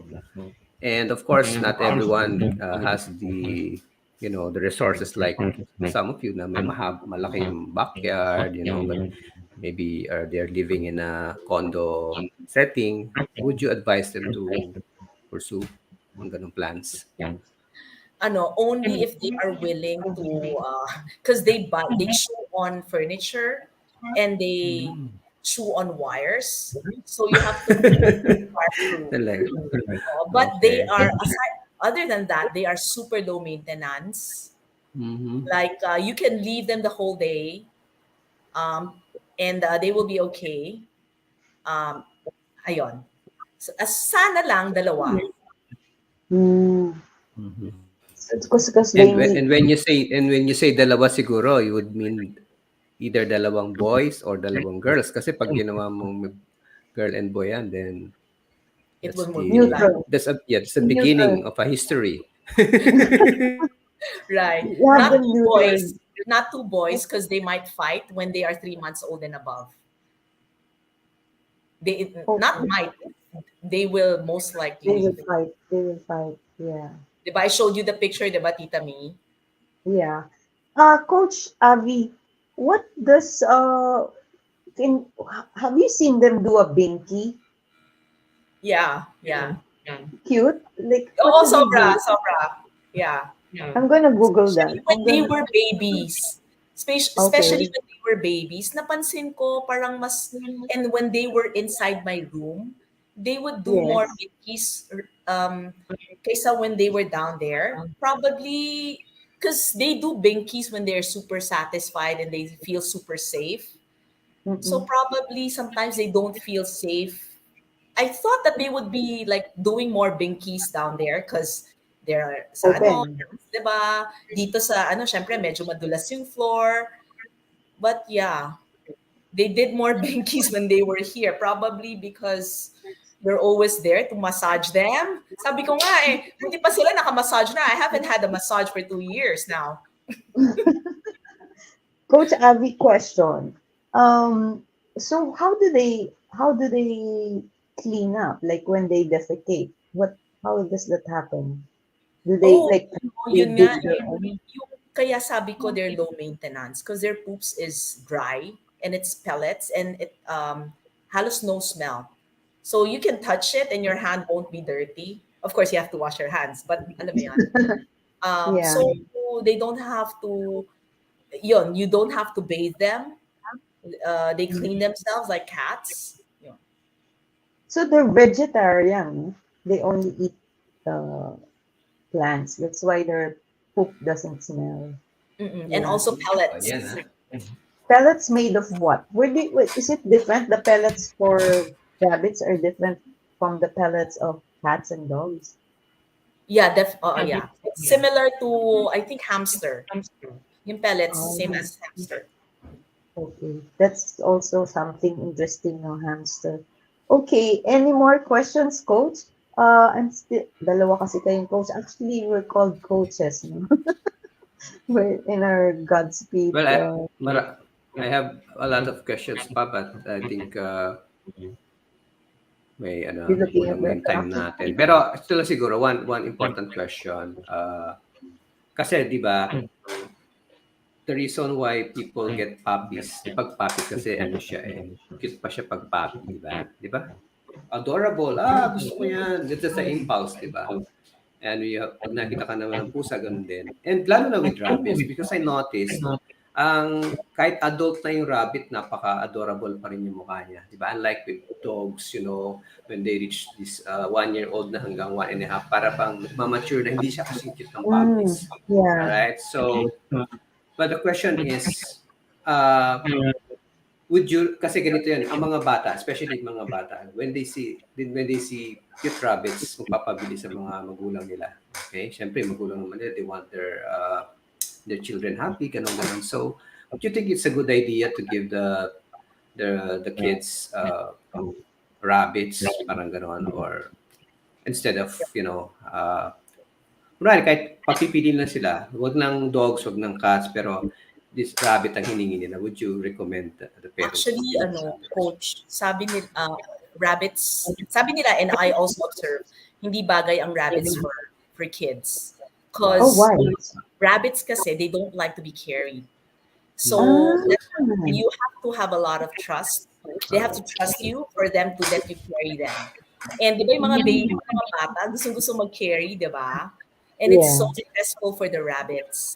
And of course, not everyone has the, the resources like some of you na may malaki yung backyard, but maybe they're living in a condo setting. Would you advise them to pursue ang ganong plans? Only if they are willing to, because they chew on furniture and they chew on wires, so you have to be fireproof. Talaga. But they Okay. are, aside, other than that, they are super low maintenance. Mm-hmm. Like, you can leave them the whole day, um, and they will be okay. Um, Ayon. So, sana lang dalawa. Hmm. Mm-hmm. Because they need. And when you say dalawa siguro, you would mean either dalawang boys or dalawang girls. Kasi pag ginawa mo girl and boy yan, then It will multiply. Neutral. that's the beginning Neutral. of a history. Right. You have them neutered. Not two boys, because they might fight when they are 3 months old and above. They not Okay. might, they will most They will likely. fight. They will fight. Yeah. Diba, I showed you the picture, diba, Tita Mee? Yeah. Coach Avi, what does can have you seen them do a binky? Yeah, yeah. Cute? Like what Oh, do they sobra, do? sobra. Yeah. I'm gonna Google Especially that. when I'm they gonna were babies. Especially okay. when they were babies, napansin ko parang and when they were inside my room, they would do more Yes. Mickey's kaysa when they were down there. Probably because they do binkies when they're super satisfied and they feel super safe. So Mm-mm. probably sometimes they don't feel safe. I thought that they would be like doing more binkies down there because they're sa Open. 'di ba? Dito sa syempre medyo madulas yung floor. But yeah, they did more binkies when they were here, probably because you're always there to massage them. Sabi ko nga buti pa sila naka-massage na. I haven't had a massage for 2 years now. Coach Avi, question. Um, so how do they clean up? Like when they defecate? How does that happen? Do they Oh, like they yun nga dig their own? Yung, kaya sabi ko they're low maintenance because their poops is dry and it's pellets and it halos no smell. So you can touch it and your hand won't be dirty. Of course, you have to wash your hands, but alam mo yan. Yeah. So they don't have to, you don't have to bathe them. They clean themselves like cats. Yun. So they're vegetarian. They only eat uh, plants. That's why their poop doesn't smell. Mm-mm. And Yeah. also Oh, yan pellets. ah. Pellets made of what? Wait, is it different? The pellets for rabbits are different from the pellets of cats and dogs. Yeah, yeah. It's similar to, I think, hamster. Yung pellets, same Oh, as hamster. okay. That's also something interesting no hamster. Okay, any more questions, coach? I'm still dalawa kasi kayong coach. Actually, we're called coaches, no? We're in our Godspeed. Well, I have a lot of questions pa, but I think may You're looking at kulang na the yung time clock. natin. Pero still siguro one important question. Kasi 'di ba, the reason why people get puppies, pag puppy kasi ano siya cute pa siya pag puppy, 'di ba? 'Di ba? Adorable. Gusto ko 'yan. That's just the impulse, 'di ba? And pag nakita ka naman ng pusa, ganun din. And lalo na with rabbits, because I noticed, kahit adult na yung rabbit, napaka-adorable pa rin yung mukha niya. Di ba? Unlike with dogs, when they reach this 1-year-old na hanggang 1.5, para pang mamature na, hindi siya kasing cute ng puppies. Yeah. Alright? So, but the question is, would you, kasi ganito yan, ang mga bata, especially mga bata, when they see cute rabbits, magpapabili sa mga magulang nila. Okay? Siyempre, magulang naman nila, they want their children happy, ganun. So, do you think it's a good idea to give the kids rabbits, parang gano'n, or instead of, kunwari, kahit papipili lang sila, wag ng dogs, wag ng cats, pero this rabbit ang hiningi nila, would you recommend the parents to Actually, give this rabbit? coach, sabi nila, rabbits, sabi nila, and I also observe, hindi bagay ang rabbits for kids. Oh, Wow. Because why? rabbits kasi, they don't like to be carried. So Ah, that you have to have a lot of trust. They have to trust you for them to let you carry them. And di ba yung mga baby, mga bata, gustong-gusto mag-carry, di ba? And it's so yeah. stressful for the rabbits.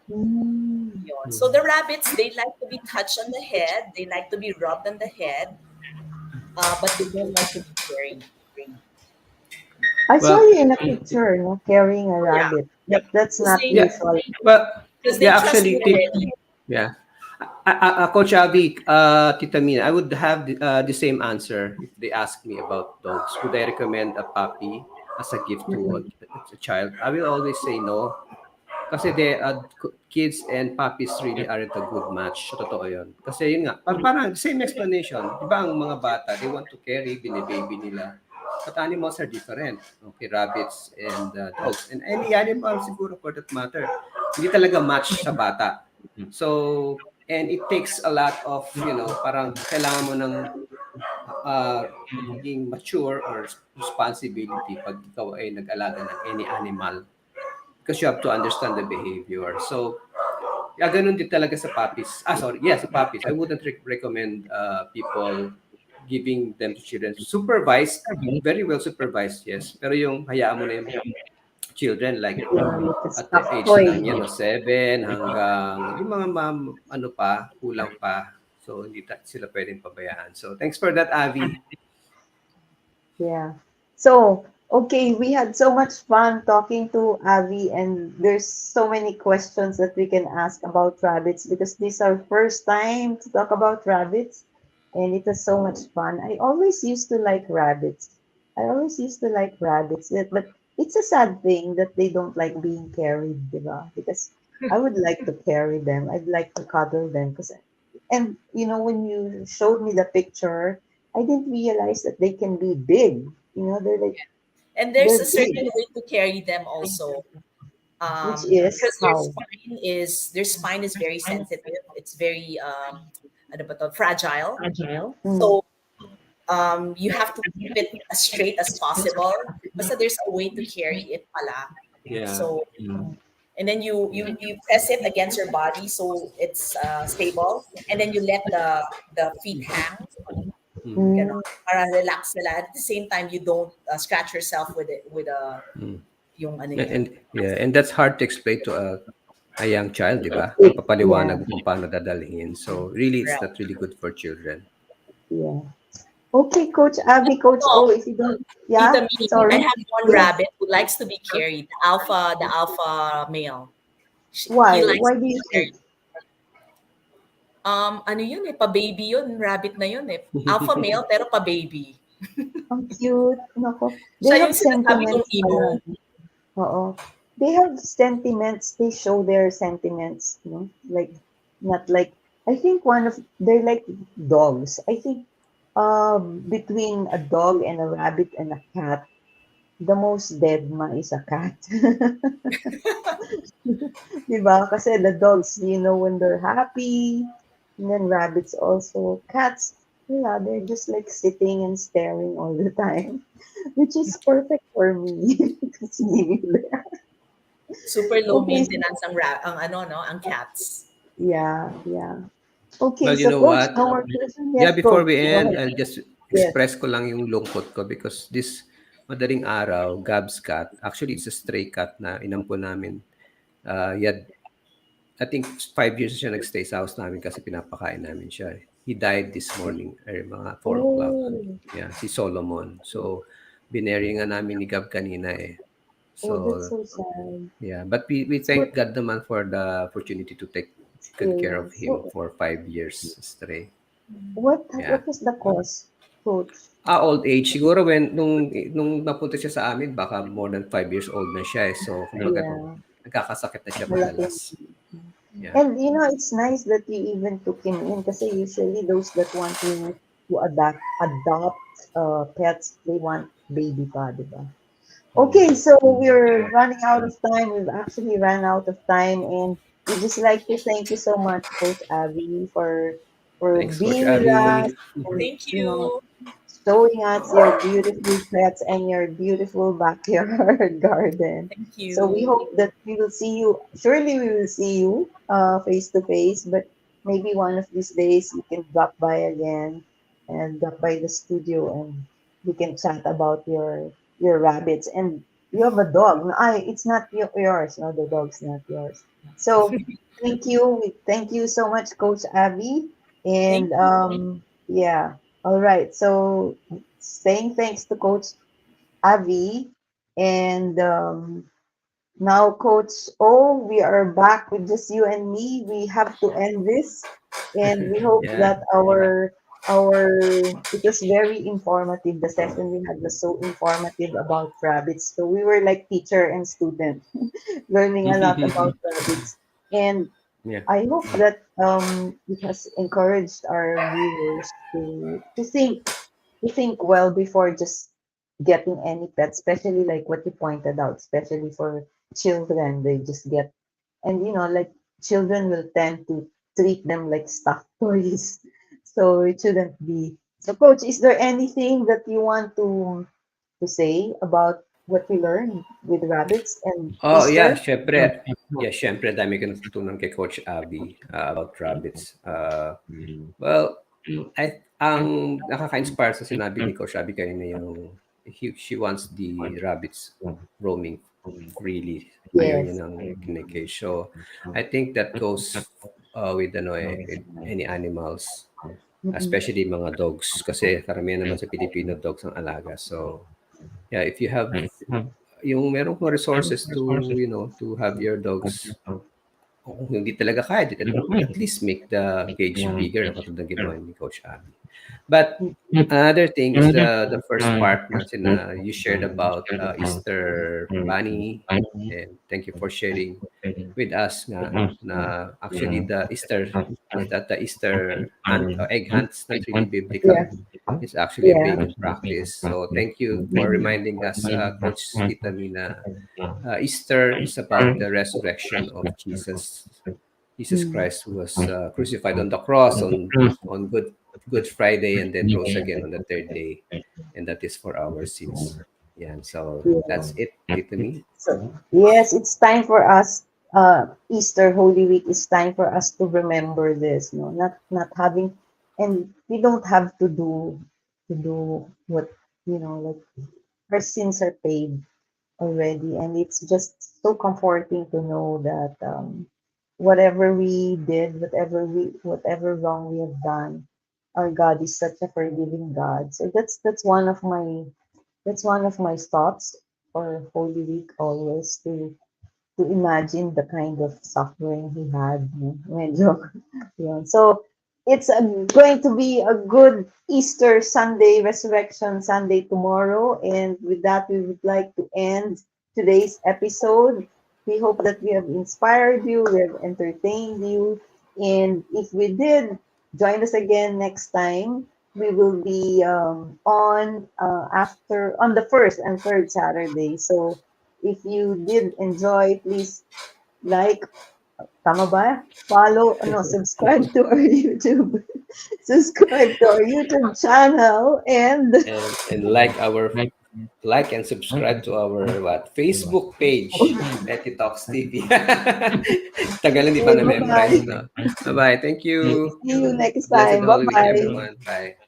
Mm. Yun. So the rabbits, they like to be touched on the head. They like to be rubbed on the head, but they don't like to be carried. I saw Well, you in a picture, no, carrying a Oh, yeah. rabbit. That's Because not they, yeah. usual. Well, because they yeah. trust you Actually, already. yeah. Coach Avi, Tita Mee, I would have the same answer if they ask me about dogs. Would I recommend a puppy as a gift to Mm-mm. a child? I will always say no. Kasi kids and puppies really aren't a good match. Sa totoo yun. Kasi yun nga, parang same explanation. Di ba ang mga bata, they want to carry, binibaby nila. But animals are different. Okay, rabbits and dogs. And any animal siguro for that matter. Hindi talaga match sa bata. So, and it takes a lot of, parang kailangan mo ng magiging mature or responsibility pag ikaw ay nag-alaga ng any animal because you have to understand the behavior. So, yeah, ganun din talaga sa puppies. Sorry. Yeah, sa puppies. I wouldn't recommend people giving them to children. Supervised, very well supervised, yes. Pero yung hayaan mo na yung children like Yeah, like a at the stuffed age toy. lang yan, no, 7 hanggang yung mga ano pa, kulang pa. So, hindi sila pwedeng pabayaan. So, thanks for that, Avi. Yeah. So, okay, we had so much fun talking to Avi, and there's so many questions that we can ask about rabbits because this is our first time to talk about rabbits, and it was so much fun. I always used to like rabbits. I always used to like rabbits, but it's a sad thing that they don't like being carried, diba? Because I would like to carry them. I'd like to cuddle them because, and when you showed me the picture, I didn't realize that they can be big. They're like And there's they're a big, certain way to carry them also. which is Because how. their spine is very sensitive. It's very ano ba to, fragile. Mm, So you have to keep it as straight as possible. Basta there's a way to carry it pala. Yeah. So Mm. and then you press it against your body so it's stable, and then you let the feet hang, Mm. mm, ganon, para relax nila. At the same time, you don't scratch yourself with it with Mm. yung ano niya. And yeah, and that's hard to explain to a young child, di ba? yeah, Ipapaliwanag mo kung paano dadalhin. So really, it's Correct. not really good for children. yeah. Okay, Coach Abby, Coach So, O, if you don't, Tita yeah, Me, I sorry, have one yes. rabbit who likes to be carried. The alpha male. He Why? likes Why to do be you carried. think? Ano yun eh, pa-baby yun, rabbit na yun eh. Alpha male pero pa-baby. Ang cute. Nako. They Siya have yung sinasabi kong sentiments pala. emo. Oo. They have sentiments. They show their sentiments, like not like I think they're like dogs. I think between a dog and a rabbit and a cat, the most deadma is a cat. 'Di ba? Kasi the dogs, when they're happy, and then rabbits also. Cats, yeah, they're just like sitting and staring all the time, which is perfect for me. Kasi Super low okay, maintenance ang ano no, ang cats. yeah, yeah. Okay, Well, you so know coach, what? no more question? Yeah, Yes, before coach. we Go end, ahead. I'll just Yes. express ko lang yung lungkot ko because this madaling araw, Gab's cat, actually it's a stray cat na inampun namin. He had, I think 5 years siya nagstay sa house namin kasi pinapakain namin siya. He died this morning, mga 4 o'clock. Oh, Yeah, si Solomon. So, binary nga namin ni Gab kanina eh. oh, that's So, so sad. yeah. But we So what thank God naman for the opportunity to take good care of experience? him for 5 years stray. What Yeah. was the cause, coach? Old age. Siguro nung napunta siya sa amin, baka more than 5 years old na siya eh. So, kumbaga, Yeah, nagkakasakit na siya malaking. madalas. Yeah. And it's nice that you even took him in kasi usually those that want to adopt pets, they want baby pa, di ba? Okay, so we're running out of time. We've actually run out of time, and we just like to thank you so much, Coach Abby, for Thanks, Coach being with us Abby. and Thank you. showing us your beautiful pets and your beautiful backyard garden. Thank So we you. hope that we will see you. Surely we will see you face to face, but maybe one of these days you can drop by again and drop by the studio and we can chat about your rabbits. And you have a dog. No, it's not yours. No, the dog's not yours. So thank you. Thank you so much, Coach Abby. Thank And you. yeah. All right. So saying thanks to Coach Avi and now, Coach O, we are back with just you and me. We have to end this, and we hope Yeah. that our it was very informative. The session we had was so informative about rabbits. So we were like teacher and student, learning a lot about rabbits. And Yeah. I hope that it has encouraged our viewers to think well before just getting any pet, especially like what you pointed out, especially for children. They just get, and like children will tend to treat them like stuffed toys. So it shouldn't be. So, Coach, is there anything that you want to say about what we learned with rabbits and Oh, yeah, Easter? syempre. Yeah, syempre dami ko natutunan kay Coach Abby about rabbits. Well, ang nakaka-inspire sa sinabi ni Coach Abby kanina yung she wants the rabbits roaming freely. Ayaw niya Yes. ng kinikay. So, I think that goes with with any animals, Mm-mm. especially mga dogs. Kasi karamihan naman sa Pilipino dogs ang alaga. So, yeah, if you have yung meron kang resources to, to have your dogs, o kung hindi talaga kaya, at least make the cage bigger, katulad ng ginawa ni Coach Abby. But another thing is the first part na you shared about Easter Bunny, and thank you for sharing with us nga na actually the Easter hunt or egg hunt is not really biblical. Yeah. It's actually a Yeah. pagan practice. So thank you for reminding us, Coach Tita Mee, na Easter is about the resurrection of Jesus Mm. Christ, who was crucified on the cross on Good Friday and then rose again on the third day, and that is for our sins. Yeah, and so Yeah. that's it, Tita Mee. So, yes, it's time for us. Easter Holy Week is time for us to remember this. No, not having, and we don't have to do what like our sins are paid already, and it's just so comforting to know that whatever we did, whatever wrong we have done, our God is such a forgiving God. So that's one of my thoughts for Holy Week always to imagine the kind of suffering he had. No? Medyo, yun. So it's going to be a good Easter Sunday, Resurrection Sunday tomorrow. And with that, we would like to end today's episode. We hope that we have inspired you, we have entertained you. And if we did, join us again next time. We will be on the first and third Saturday. So if you did enjoy, please like, tama ba? Follow, no, subscribe to our YouTube. Subscribe to our YouTube channel and And like and subscribe to our Facebook page, Petty Talks TV. Tagal hindi pa okay, na memorize, bye-bye. no? Bye-bye. Thank you. See you next Blessed time. Holy Week, Bye-bye. everyone. Bye.